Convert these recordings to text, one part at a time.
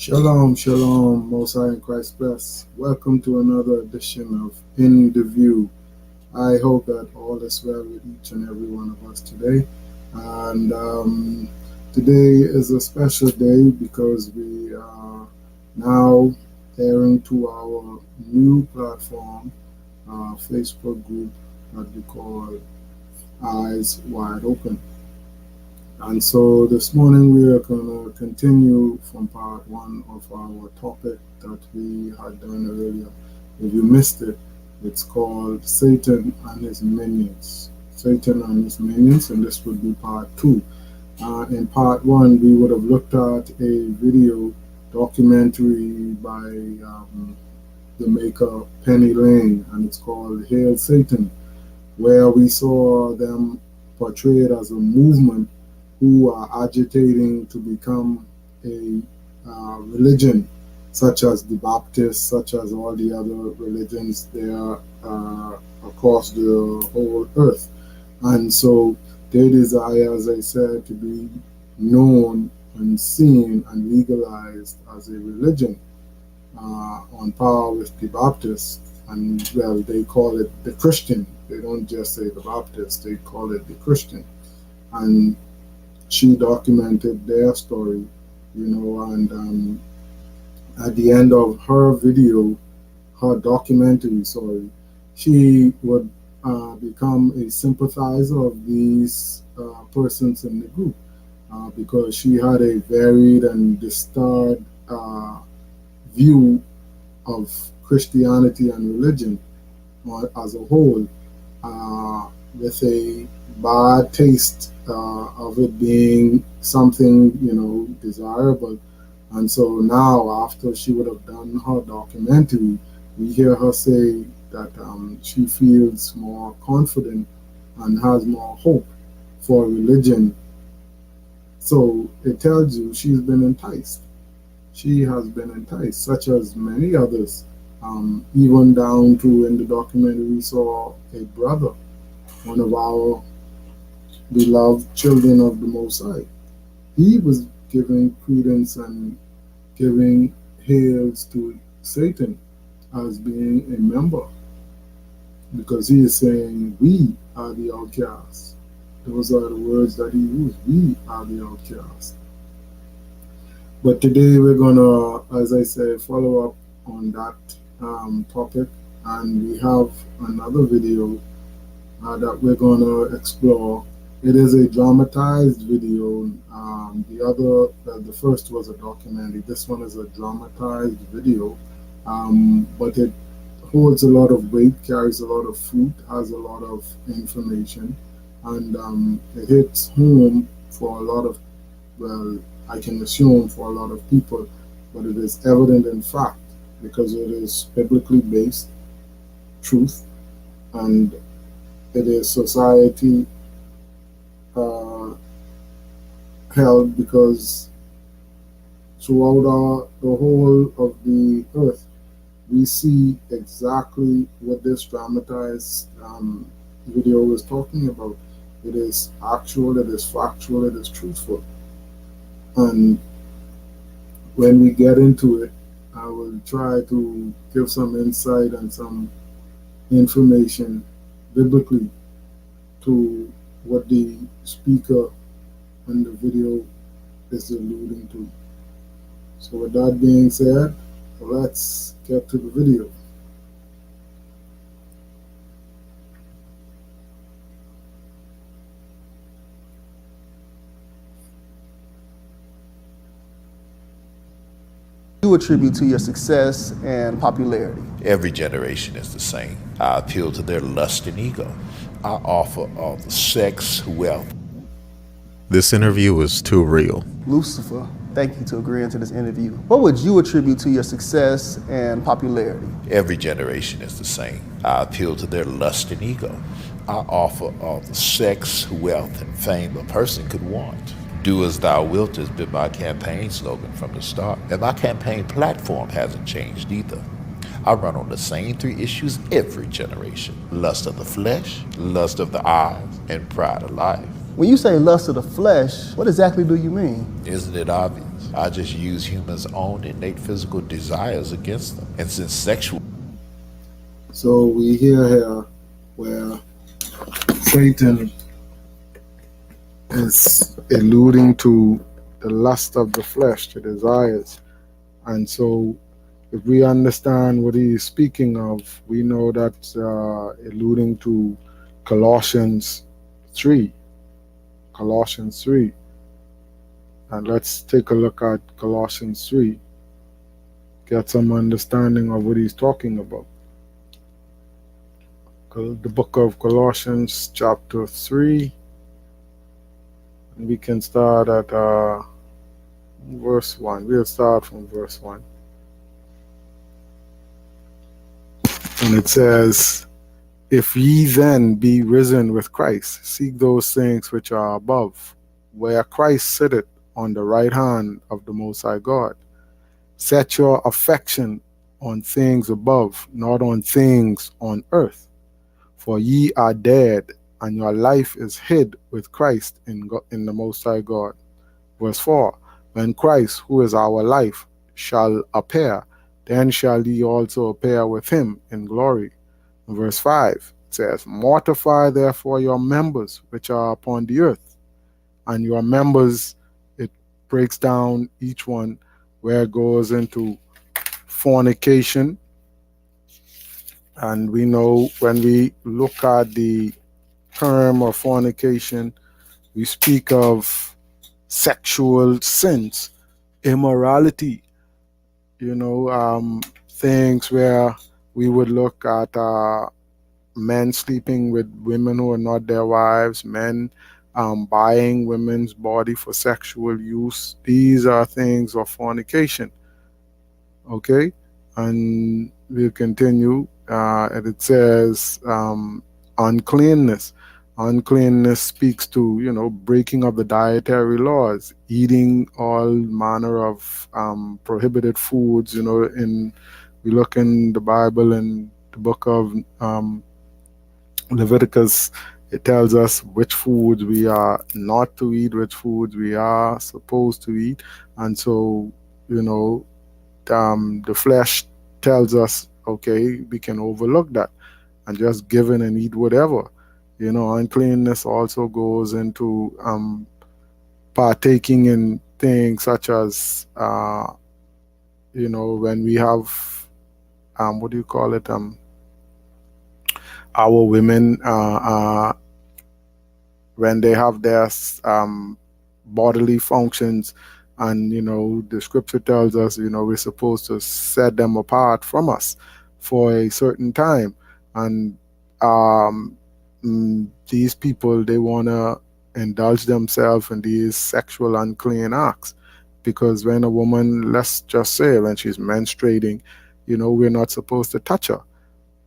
Shalom, shalom, Most High in Christ bless. Welcome to another edition of In the View. I hope that all is well with each and every one of us today. And today is a special day because we are now airing to our new platform, Facebook group that we call Eyes Wide Open. And so this morning we are going to continue from part one of our topic that we had done earlier. If you missed it, it's called Satan and His Minions. Satan and His Minions, and this would be part two. In part one, we would have looked at a video documentary by the maker Penny Lane, and it's called Hail Satan, where we saw them portrayed as a movement who are agitating to become a religion, such as the Baptists, such as all the other religions there across the whole earth. And so they desire, as I said, to be known and seen and legalized as a religion on par with the Baptists. And well, they call it the Christian. They don't just say the Baptist, they call it the Christian. And she documented their story, and at the end of her video, her documentary, she would become a sympathizer of these persons in the group because she had a varied and disturbed view of Christianity and religion as a whole, with a bad taste of it being something, desirable. And so now, after she would have done her documentary, we hear her say that she feels more confident and has more hope for religion. So it tells you she's been enticed. She has been enticed, such as many others. Even down to, in the documentary, we saw a brother, one of our beloved children of the Most High. He was giving credence and giving hails to Satan as being a member, because he is saying, we are the outcasts. Those are the words that he used. We are the outcasts. But today we're going to, as I said, follow up on that topic, and we have another video that we're going to explore. It is a dramatized video. The first was a documentary. This one is a dramatized video, but it holds a lot of weight, carries a lot of fruit, has a lot of information, and it hits home for a lot of, well, I can assume for a lot of people, but it is evident in fact because it is biblically based truth, and it is society held, because throughout the whole of the earth we see exactly what this dramatized video is talking about. It is actual, it is factual, it is truthful. And when we get into it, I will try to give some insight and some information biblically to what the speaker in the video is alluding to. So with that being said, let's get to the video. You attribute to your success and popularity? Every generation is the same. I appeal to their lust and ego. I offer all the sex, wealth. This interview is too real. Lucifer, thank you to agreeing to this interview. What would you attribute to your success and popularity? Every generation is the same. I appeal to their lust and ego. I offer all the sex, wealth, and fame a person could want. Do as thou wilt has been my campaign slogan from the start, and my campaign platform hasn't changed either. I run on the same three issues every generation: lust of the flesh, lust of the eyes, and pride of life. When you say lust of the flesh, what exactly do you mean? Isn't it obvious? I just use humans' own innate physical desires against them. And since sexual So we hear here where Satan is alluding to the lust of the flesh, the desires. And so if we understand what he is speaking of, we know that's alluding to Colossians 3. Colossians 3. And let's take a look at Colossians 3, get some understanding of what he's talking about. The book of Colossians, chapter 3. And we can start at verse 1. We'll start from verse 1. And it says, "If ye then be risen with Christ, seek those things which are above, where Christ sitteth on the right hand of the Most High God. Set your affection on things above, not on things on earth. For ye are dead, and your life is hid with Christ in the Most High God." Verse 4, "When Christ, who is our life, shall appear, then shall ye also appear with him in glory." Verse 5 says, "Mortify therefore your members which are upon the earth." And your members, it breaks down each one where it goes into fornication. And we know when we look at the term of fornication, we speak of sexual sins, immorality, things where we would look at men sleeping with women who are not their wives, men buying women's body for sexual use. These are things of fornication. Okay, and we'll continue. And it says uncleanness. Uncleanness speaks to breaking of the dietary laws, eating all manner of prohibited foods. In we look in the Bible in the book of Leviticus, it tells us which foods we are not to eat, which foods we are supposed to eat. And so, the flesh tells us, okay, we can overlook that and just give in and eat whatever. Uncleanness also goes into partaking in things such as, when we have, what do you call it? Our women, when they have their bodily functions, and the scripture tells us we're supposed to set them apart from us for a certain time. And these people, they want to indulge themselves in these sexual unclean acts, because when a woman, let's just say when she's menstruating, we're not supposed to touch her.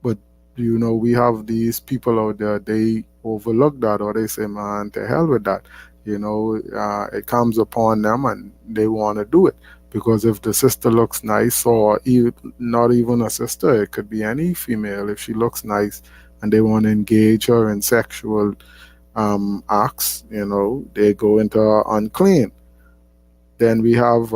But we have these people out there, they overlook that, or they say, man, to hell with that. It comes upon them and they want to do it. Because if the sister looks nice, or even, not even a sister, it could be any female, if she looks nice and they want to engage her in sexual acts, they go into unclean. Then we have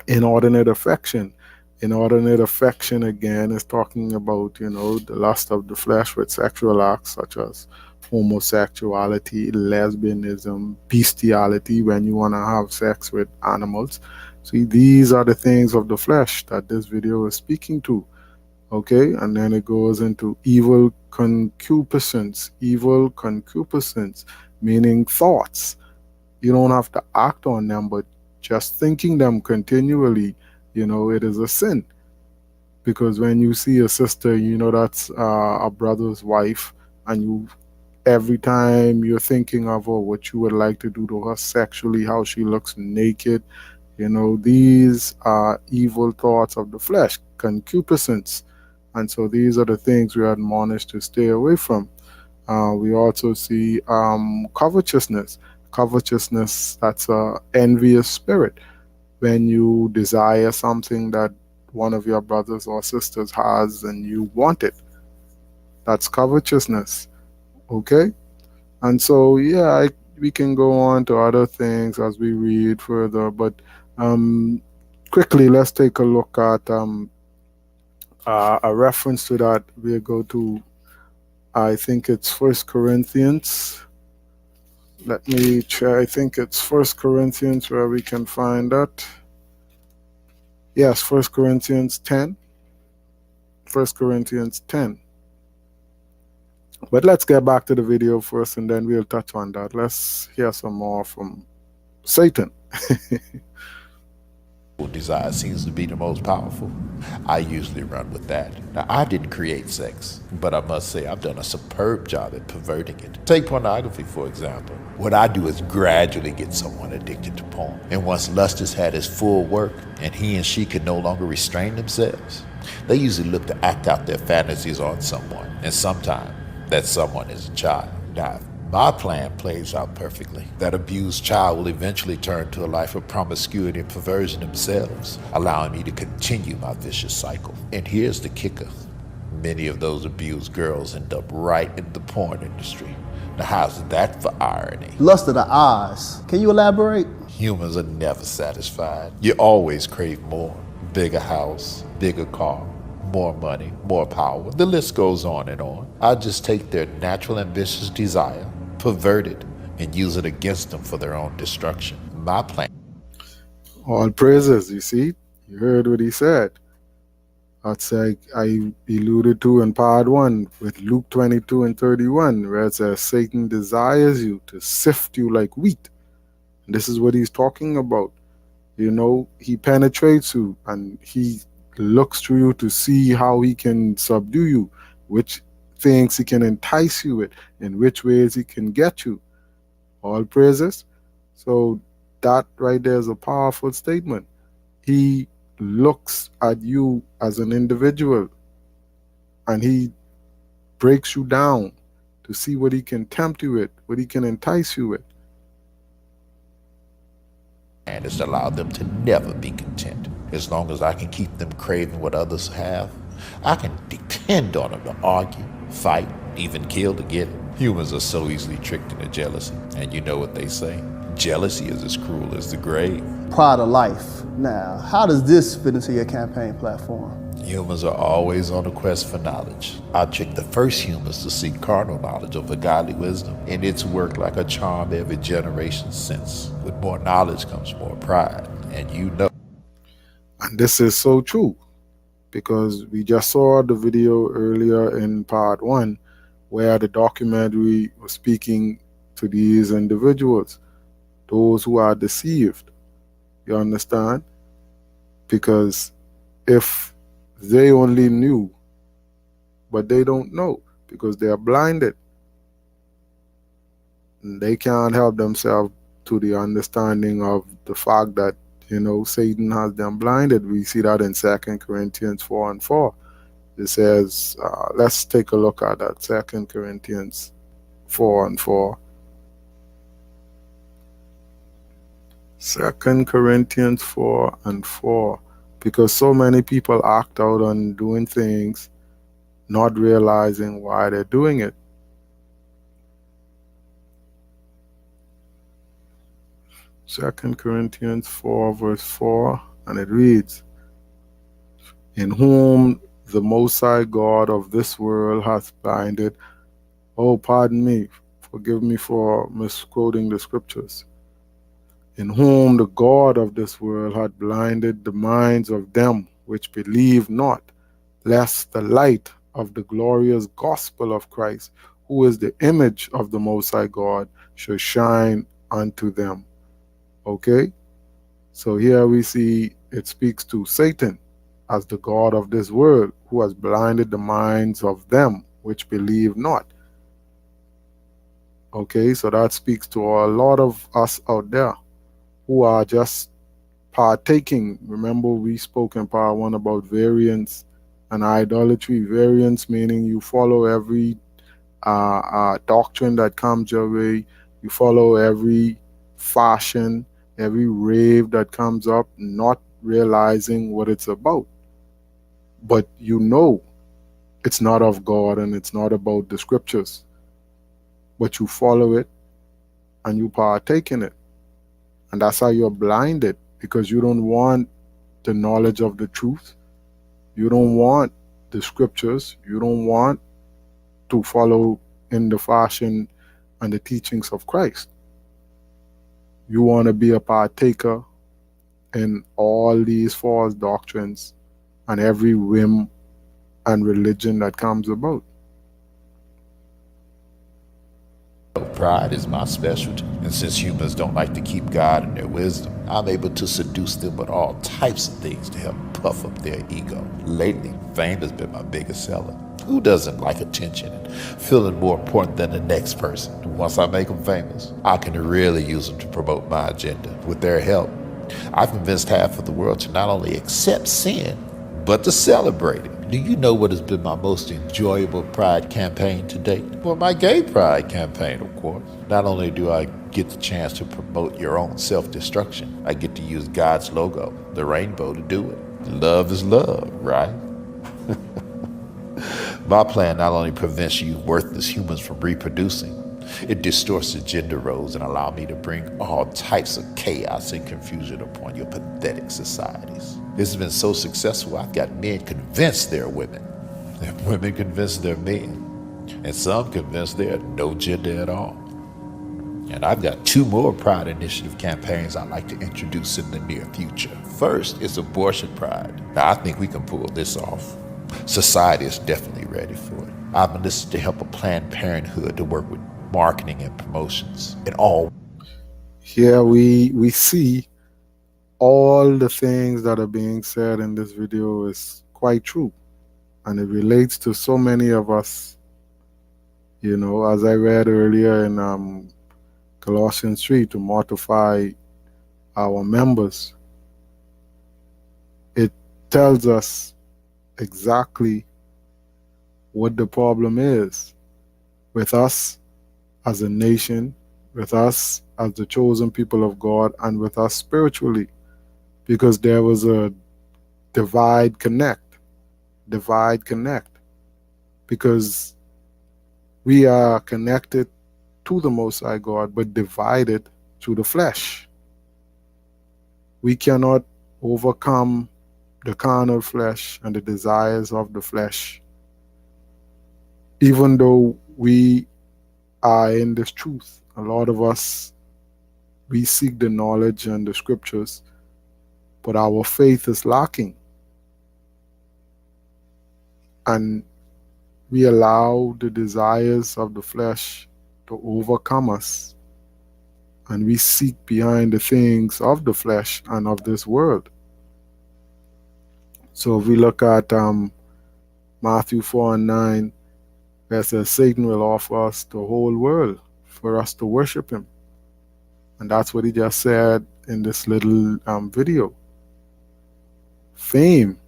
inordinate affection. Inordinate affection, again, is talking about, the lust of the flesh with sexual acts such as homosexuality, lesbianism, bestiality, when you want to have sex with animals. See, these are the things of the flesh that this video is speaking to. Okay, and then it goes into evil concupiscence. Evil concupiscence, meaning thoughts. You don't have to act on them, but just thinking them continually, it is a sin. Because when you see a sister, that's a brother's wife, and every time you're thinking of her, what you would like to do to her sexually, how she looks naked, these are evil thoughts of the flesh, concupiscence. And so these are the things we are admonished to stay away from. We also see covetousness. Covetousness, that's an envious spirit. When you desire something that one of your brothers or sisters has and you want it, that's covetousness. Okay? And so, yeah, we can go on to other things as we read further, but um, quickly, let's take a look at a reference to that. We'll go to, I think it's First Corinthians. Let me try. I think it's First Corinthians where we can find that. Yes, First Corinthians 10. First Corinthians 10. But let's get back to the video first and then we'll touch on that. Let's hear some more from Satan. Desire seems to be the most powerful. I usually run with that. Now, I didn't create sex, but I must say I've done a superb job at perverting it. Take pornography, for example. What I do is gradually get someone addicted to porn. And once lust has had its full work and he and she can no longer restrain themselves, they usually look to act out their fantasies on someone. And sometimes that someone is a child. Now, my plan plays out perfectly. That abused child will eventually turn to a life of promiscuity and perversion themselves, allowing me to continue my vicious cycle. And here's the kicker. Many of those abused girls end up right in the porn industry. Now, how's that for irony? Lust of the eyes. Can you elaborate? Humans are never satisfied. You always crave more. Bigger house, bigger car, more money, more power. The list goes on and on. I just take their natural ambitious desire, pervert it, and use it against them for their own destruction. My plan. All praises, you see? You heard what he said. That's like I alluded to in part 1 with Luke 22 and 31, where it says Satan desires you to sift you like wheat. And this is what he's talking about. You know, he penetrates you and he looks through you to see how he can subdue you, which things he can entice you with, in which ways he can get you. All praises. So that right there is a powerful statement. He looks at you as an individual and he breaks you down to see what he can tempt you with, what he can entice you with. And is to allow them to never be content. As long as I can keep them craving what others have, I can depend on them to argue, fight, even kill to get it. Humans are so easily tricked into jealousy. And you know what they say? Jealousy is as cruel as the grave. Pride of life. Now, how does this fit into your campaign platform? Humans are always on a quest for knowledge. I trick the first humans to seek carnal knowledge over godly wisdom, and it's worked like a charm every generation since. With more knowledge comes more pride, and you know. And this is so true, because we just saw the video earlier in part 1 where the documentary was speaking to these individuals, those who are deceived. You understand? Because if they only knew, but they don't know because they are blinded, they can't help themselves to the understanding of the fact that, you know, Satan has them blinded. We see that in 2 Corinthians 4 and 4. It says, let's take a look at that. 2 Corinthians 4 and 4. 2 Corinthians 4 and 4. Because so many people act out on doing things, not realizing why they're doing it. Second Corinthians 4 verse 4, and it reads, in whom the Most High God of this world hath blinded. Oh, pardon me, forgive me for misquoting the scriptures. In whom the God of this world hath blinded the minds of them which believe not, lest the light of the glorious gospel of Christ, who is the image of the Most High God, should shine unto them. Okay? So here we see it speaks to Satan as the God of this world, who has blinded the minds of them which believe not. Okay, so that speaks to a lot of us out there who are just partaking. Remember, we spoke in part 1 about variance and idolatry. Variance meaning you follow every doctrine that comes your way, you follow every fashion, every rave that comes up, not realizing what it's about. But you know it's not of God and it's not about the scriptures. but you follow it and you partake in it. And that's how you're blinded, because you don't want the knowledge of the truth. You don't want the scriptures. You don't want to follow in the fashion and the teachings of Christ. You want to be a partaker in all these false doctrines and every whim and religion that comes about. Pride is my specialty, and since humans don't like to keep God in their wisdom, I'm able to seduce them with all types of things to help puff up their ego. Lately, fame has been my biggest seller. Who doesn't like attention and feeling more important than the next person? Once I make them famous, I can really use them to promote my agenda. With their help, I've convinced half of the world to not only accept sin, but to celebrate it. Do you know what has been my most enjoyable pride campaign to date? Well, my gay pride campaign, of course. Not only do I get the chance to promote your own self-destruction, I get to use God's logo, the rainbow, to do it. Love is love, right? My plan not only prevents you worthless humans from reproducing, it distorts the gender roles and allows me to bring all types of chaos and confusion upon your pathetic societies. This has been so successful, I've got men convinced they're women, and women convinced they're men, and some convinced they're no gender at all. And I've got 2 more Pride Initiative campaigns I'd like to introduce in the near future. First is Abortion Pride. Now, I think we can pull this off. Society is definitely ready for it. I've enlisted to help a Planned Parenthood to work with marketing and promotions in all. Here we see all the things that are being said in this video is quite true, and it relates to so many of us. You know, as I read earlier in Colossians 3, to mortify our members, it tells us exactly what the problem is with us as a nation, with us as the chosen people of God, and with us spiritually, because there was a divide connect, because we are connected to the Most High God, but divided through the flesh. We cannot overcome the carnal flesh and the desires of the flesh, even though we are in this truth. A lot of us, we seek the knowledge and the scriptures, but our faith is lacking. And we allow the desires of the flesh to overcome us. And we seek behind the things of the flesh and of this world. So if we look at Matthew 4:9, where it says Satan will offer us the whole world for us to worship him. And that's what he just said in this little video. Fame,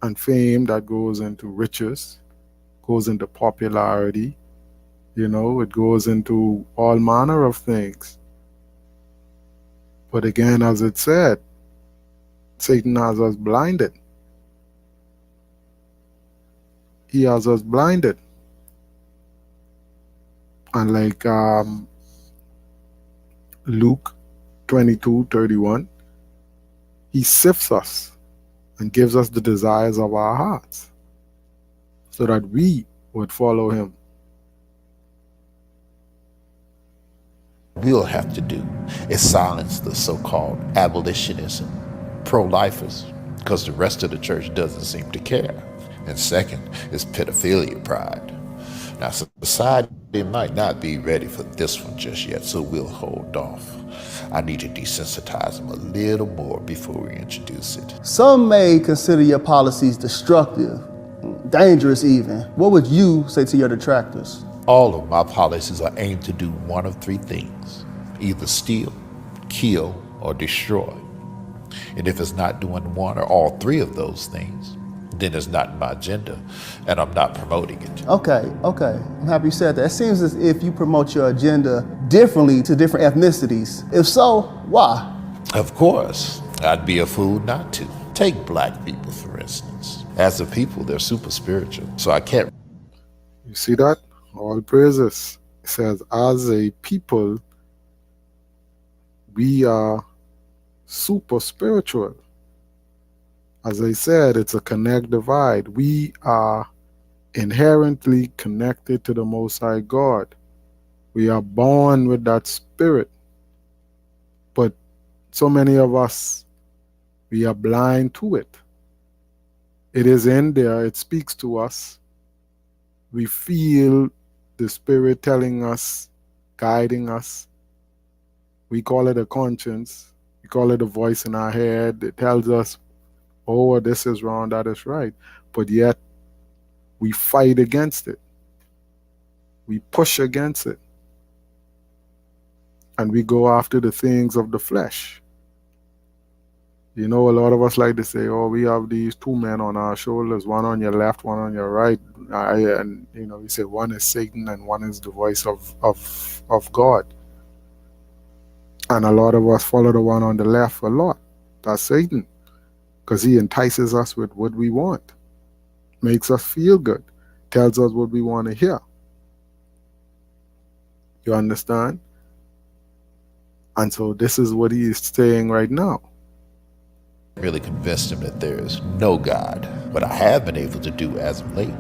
and fame that goes into riches, goes into popularity, you know, it goes into all manner of things. But again, as it said, Satan has us blinded. He has us blinded. And like Luke 22:31, he sifts us and gives us the desires of our hearts so that we would follow him. We'll have to do is silence the so-called abolitionists and pro-lifers, because the rest of the church doesn't seem to care. And second is pedophilia pride. Now, society might not be ready for this one just yet, so we'll hold off. I need to desensitize them a little more before we introduce it. Some may consider your policies destructive, dangerous even. What would you say to your detractors? All of my policies are aimed to do one of 3 things: either steal, kill, or destroy. And if it's not doing one or all 3 of those things, then it's not my agenda, and I'm not promoting it. Okay. I'm happy you said that. It seems as if you promote your agenda differently to different ethnicities. If so, why? Of course, I'd be a fool not to. Take black people, for instance. As a people, they're super spiritual, so I can't. You see that? All praises. It says, as a people, we are super spiritual. As I said, it's a connect divide. We are inherently connected to the Most High God. We are born with that spirit. But so many of us, we are blind to it. It is in there, it speaks to us. We feel the spirit telling us, guiding us. We call it a conscience. We call it a voice in our head. It tells us, oh, this is wrong, that is right. But yet, we fight against it. We push against it. And we go after the things of the flesh. You know, a lot of us like to say, oh, we have these two men on our shoulders, one on your left, one on your right. And, you know, we say one is Satan and one is the voice of God. And a lot of us follow the one on the left a lot. That's Satan. Because he entices us with what we want, makes us feel good, tells us what we want to hear. You understand? And so this is what he is saying right now. Really convinced him that there is no God. What I have been able to do as of late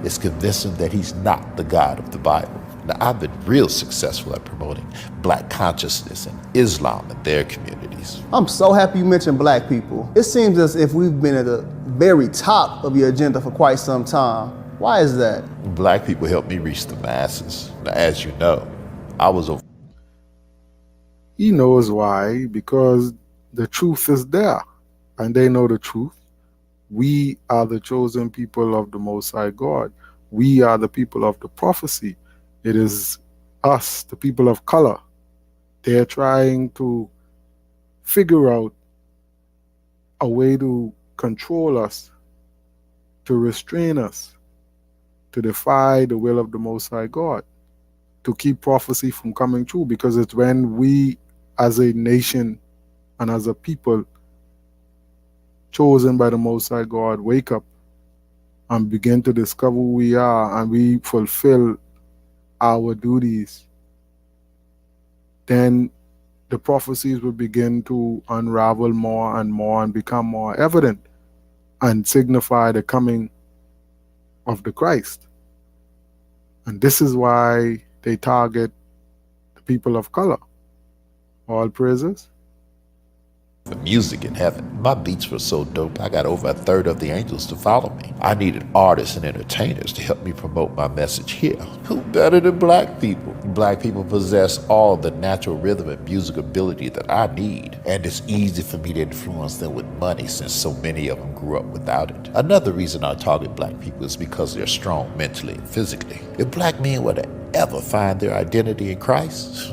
is convince him that he's not the God of the Bible. Now, I've been real successful at promoting black consciousness and Islam in their communities. I'm so happy you mentioned black people. It seems as if we've been at the very top of your agenda for quite some time. Why is that? Black people help me reach the masses. Now, as you know, I was over. He knows why, because the truth is there. And they know the truth. We are the chosen people of the Most High God. We are the people of the prophecy. It is us, the people of color. They're trying to figure out a way to control us, to restrain us, to defy the will of the Most High God, to keep prophecy from coming true, because it's when we as a nation and as a people chosen by the Most High God wake up and begin to discover who we are and we fulfill our duties, then the prophecies will begin to unravel more and become more evident and signify the coming of the Christ. And this is why they target the people of color. All praises. The music in heaven. My beats were so dope, I got over a third of the angels to follow me. I needed artists and entertainers to help me promote my message here. Who better than black people? Black people possess all the natural rhythm and music ability that I need, and it's easy for me to influence them with money since so many of them grew up without it. Another reason I target black people is because they're strong mentally and physically. If black men were to ever find their identity in Christ,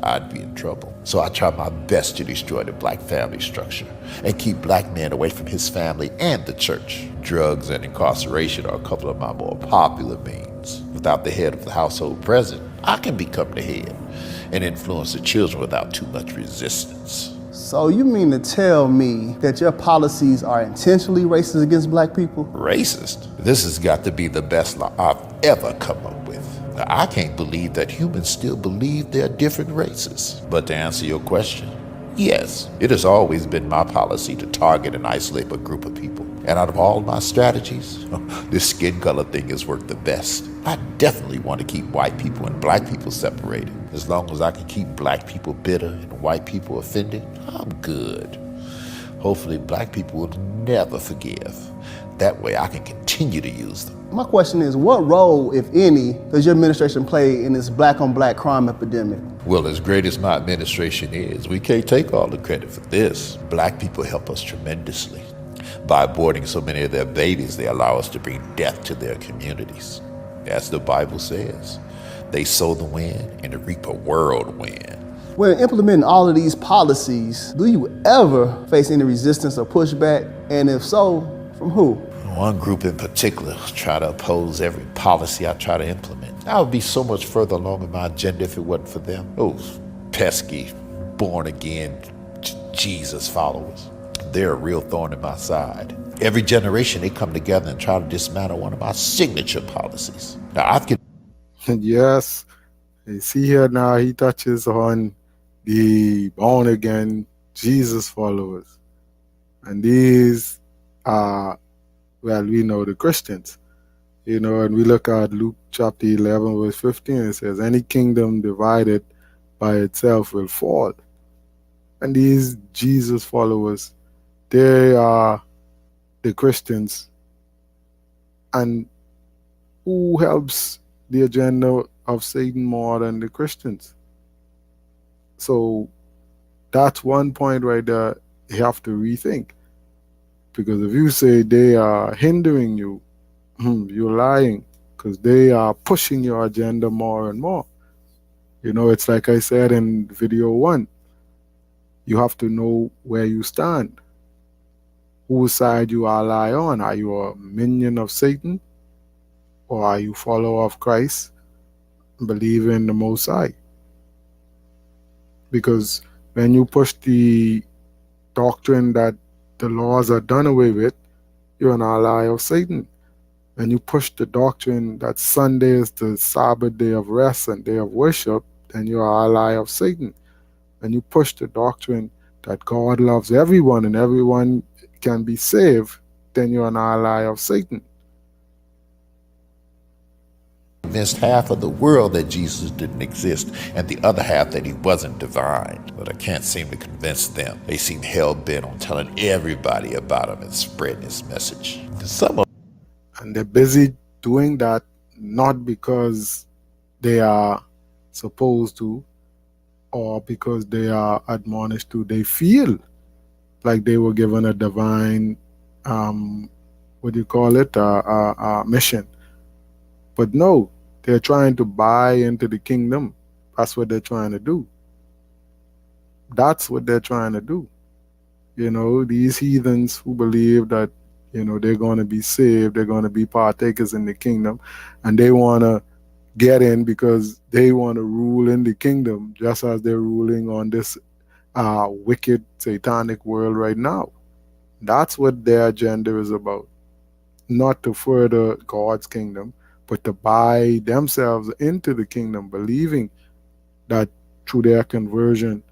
I'd be in trouble. So I try my best to destroy the black family structure and keep black men away from his family and the church. Drugs and incarceration are a couple of my more popular means. Without the head of the household present, I can become the head and influence the children without too much resistance. So you mean to tell me that your policies are intentionally racist against black people? Racist? This has got to be the best law I've ever come up with. Now, I can't believe that humans still believe there are different races. But to answer your question, yes, it has always been my policy to target and isolate a group of people. And out of all my strategies, this skin color thing has worked the best. I definitely want to keep white people and black people separated. As long as I can keep black people bitter and white people offended, I'm good. Hopefully black people will never forgive. That way I can continue to use them. My question is, what role, if any, does your administration play in this black-on-black crime epidemic? Well, as great as my administration is, we can't take all the credit for this. Black people help us tremendously. By aborting so many of their babies, they allow us to bring death to their communities. As the Bible says, they sow the wind and reap a whirlwind. When implementing all of these policies, do you ever face any resistance or pushback? And if so, from who? One group in particular try to oppose every policy I try to implement. I would be so much further along in my agenda if it wasn't for them. Those pesky, born-again Jesus followers. They're a real thorn in my side. Every generation, they come together and try to dismantle one of my signature policies. Now, Yes, you see here now, he touches on the born again Jesus followers. And these are, well, we know the Christians. And we look at Luke chapter 11, verse 15, it says, any kingdom divided by itself will fall. And these Jesus followers, they are the Christians. And who helps the agenda of Satan more than the Christians? So that's one point right there you have to rethink. Because if you say they are hindering you, you're lying, because they are pushing your agenda more and more. It's like I said in video one, you have to know where you stand, whose side you ally on. Are you a minion of Satan, or are you follower of Christ, believe in the Most High? Because when you push the doctrine that the laws are done away with, you're an ally of Satan. When you push the doctrine that Sunday is the Sabbath day of rest and day of worship, then you're an ally of Satan. When you push the doctrine that God loves everyone and everyone can be saved, then you're an ally of Satan. Convinced half of the world that Jesus didn't exist and the other half that he wasn't divine. But I can't seem to convince them. They seem hell-bent on telling everybody about him and spreading his message. Some of And they're busy doing that not because they are supposed to or because they are admonished to. They feel like they were given a divine, what do you call it, mission. But no, they're trying to buy into the kingdom. That's what they're trying to do. That's what they're trying to do. These heathens who believe that, they're going to be saved, they're going to be partakers in the kingdom, and they want to get in because they want to rule in the kingdom just as they're ruling on this wicked satanic world right now. That's what their agenda is about. Not to further God's kingdom, but to buy themselves into the kingdom, believing that through their conversion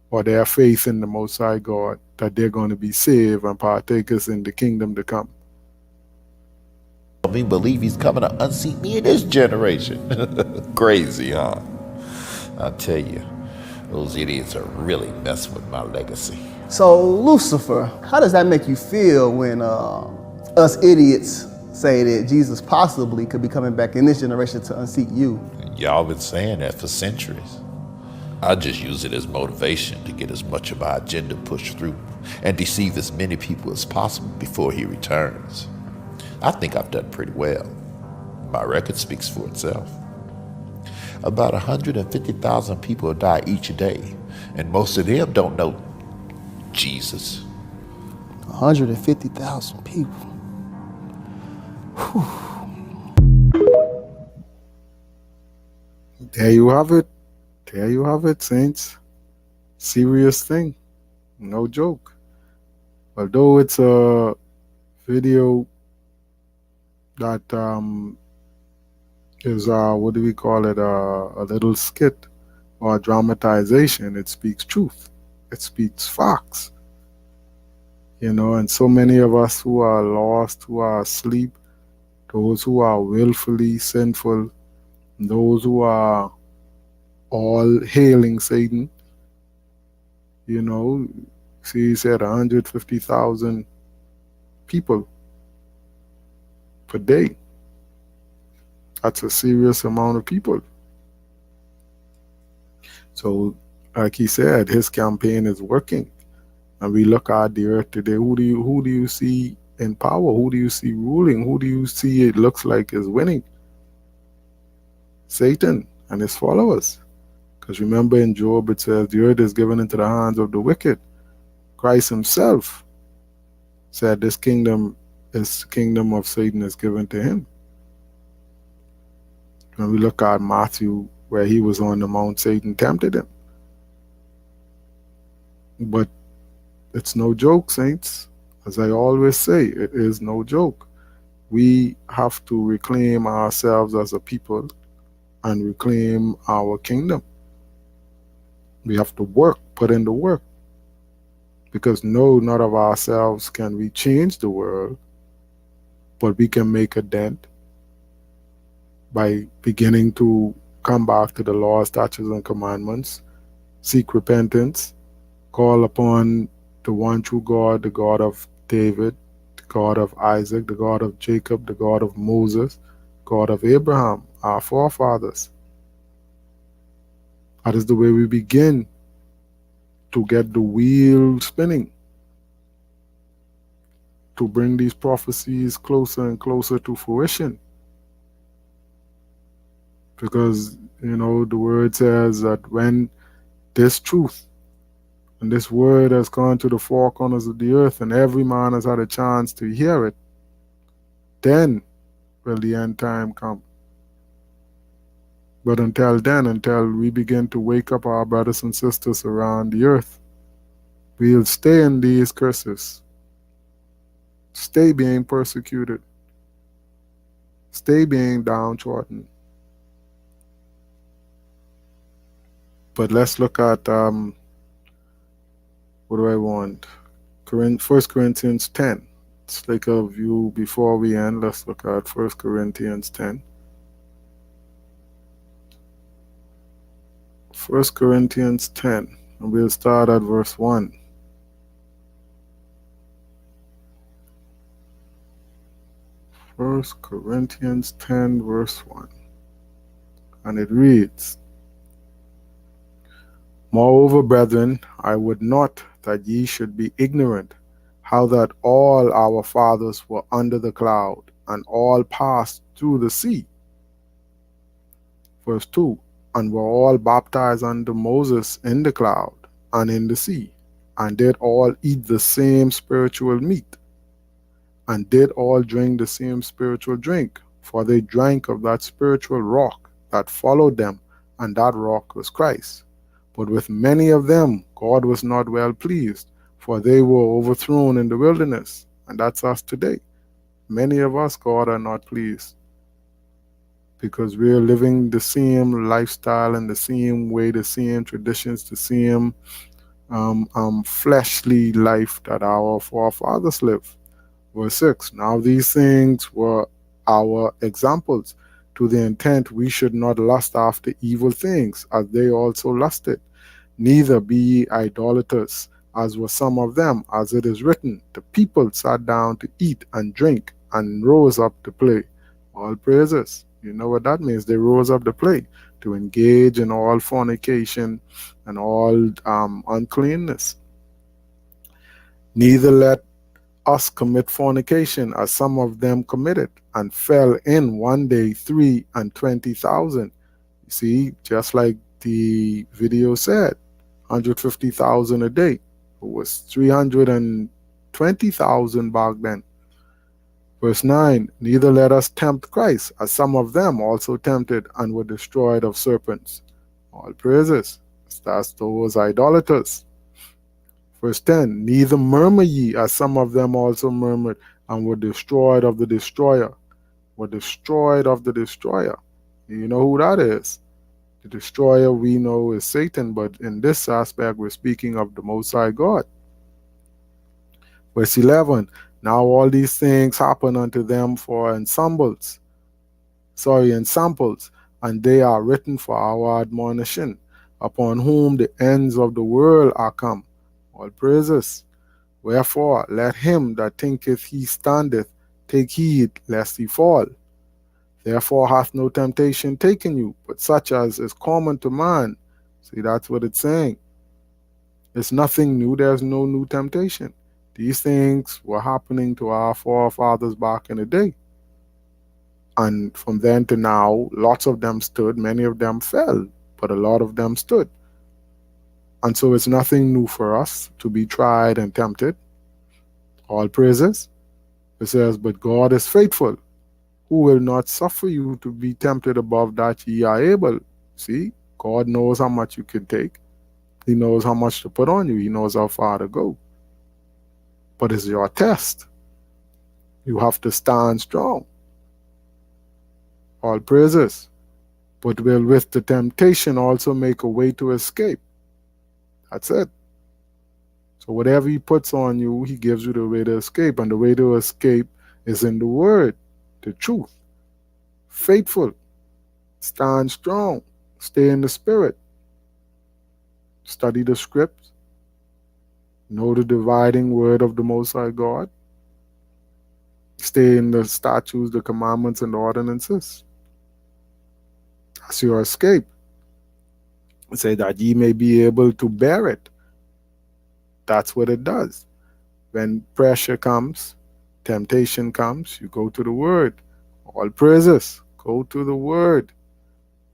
or their faith in the Most High God, that they're going to be saved and partakers in the kingdom to come. me believe he's coming to unseat me in this generation. Crazy, huh? I tell you, those idiots are really messing with my legacy. So, Lucifer, how does that make you feel when us idiots say that Jesus possibly could be coming back in this generation to unseat you? Y'all been saying that for centuries. I just use it as motivation to get as much of my agenda pushed through and deceive as many people as possible before he returns. I think I've done pretty well. My record speaks for itself. About 150,000 people die each day, and most of them don't know Jesus. 150,000 people. Whew. There you have it. There you have it, saints. Serious thing. No joke. Although it's a video that is, what do we call it, a little skit or a dramatization, it speaks truth. It speaks facts. And so many of us who are lost, who are asleep, those who are willfully sinful, those who are all hailing Satan, see, he said 150,000 people per day. That's a serious amount of people. So, like he said, his campaign is working. And we look at the earth today. Who do you see in power? Who do you see ruling? Who do you see it looks like is winning? Satan and his followers. Because remember in Job it says the earth is given into the hands of the wicked. Christ himself said this kingdom of Satan is given to him. When we look at Matthew, where he was on the mount, Satan tempted him. But it's no joke, saints. As I always say, it is no joke. We have to reclaim ourselves as a people and reclaim our kingdom. We have to work, put in the work, because no, not of ourselves can we change the world, but we can make a dent by beginning to come back to the law, statutes, and commandments, seek repentance, call upon the one true God, the God of David, the God of Isaac, the God of Jacob, the God of Moses, God of Abraham, our forefathers. That is the way we begin to get the wheel spinning, to bring these prophecies closer and closer to fruition. Because, the word says that when this truth and this word has gone to the four corners of the earth and every man has had a chance to hear it, then will the end time come. But until then, until we begin to wake up our brothers and sisters around the earth, we'll stay in these curses, stay being persecuted, stay being downtrodden. But let's look at what do I want? 1 Corinthians 10. Let's take a view before we end. Let's look at 1 Corinthians 10. 1 Corinthians 10, and we'll start at verse 1. First Corinthians 10, verse 1. And it reads, Moreover, brethren, I would not that ye should be ignorant, how that all our fathers were under the cloud, and all passed through the sea. Verse 2, and were all baptized under Moses in the cloud and in the sea, and did all eat the same spiritual meat, and did all drink the same spiritual drink, for they drank of that spiritual rock that followed them, and that rock was Christ. But with many of them God was not well pleased, for they were overthrown in the wilderness. And that's us today. Many of us, God are not pleased, because we're living the same lifestyle and the same way, the same traditions, the same fleshly life that our forefathers lived. Verse 6, now these things were our examples, to the intent we should not lust after evil things, as they also lusted. Neither be ye idolaters, as were some of them, as it is written, the people sat down to eat and drink, and rose up to play. All praises. You know what that means? They rose up to play, to engage in all fornication and all uncleanness. Neither let us commit fornication, as some of them committed, and fell in one day 320,000. You see, just like the video said, 150,000 a day. It was 320,000 back then. Verse 9, neither let us tempt Christ, as some of them also tempted and were destroyed of serpents. All praises. That's those idolaters. Verse 10, neither murmur ye, as some of them also murmured and were destroyed of the destroyer. Were destroyed of the destroyer. You know who that is? The destroyer we know is Satan, but in this aspect we're speaking of the Most High God. Verse 11, now all these things happen unto them for ensamples, and they are written for our admonition, upon whom the ends of the world are come. All praises. Wherefore let him that thinketh he standeth take heed lest he fall. Therefore hath no temptation taken you, but such as is common to man. See, that's what it's saying. It's nothing new. There's no new temptation. These things were happening to our forefathers back in the day. And from then to now, lots of them stood, many of them fell, but a lot of them stood. And so it's nothing new for us to be tried and tempted. All praises. It says, but God is faithful, who will not suffer you to be tempted above that ye are able. See, God knows how much you can take. He knows how much to put on you. He knows how far to go. But it's your test. You have to stand strong. All praises. but will with the temptation also make a way to escape. That's it. So whatever he puts on you, he gives you the way to escape. And the way to escape is in the word, the truth. Faithful. Stand strong. Stay in the spirit. Study the scripts. Know the dividing word of the Most High God. Stay in the statutes, the commandments, and the ordinances. That's your escape. Say that ye may be able to bear it. That's what it does. When pressure comes, temptation comes, you go to the word. All praises, go to the word.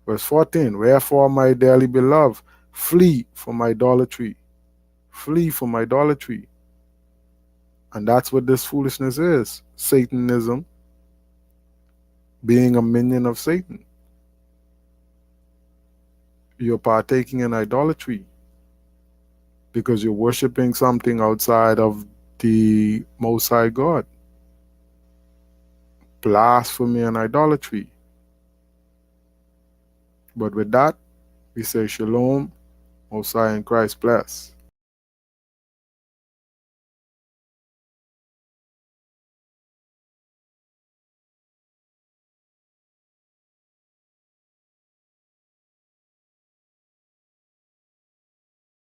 Verse 14, wherefore, my dearly beloved, flee from idolatry. Flee from idolatry. And that's what this foolishness is. Satanism, being a minion of Satan. You're partaking in idolatry because you're worshiping something outside of the Most High God. Blasphemy and idolatry. But with that, we say shalom, Most High in Christ bless.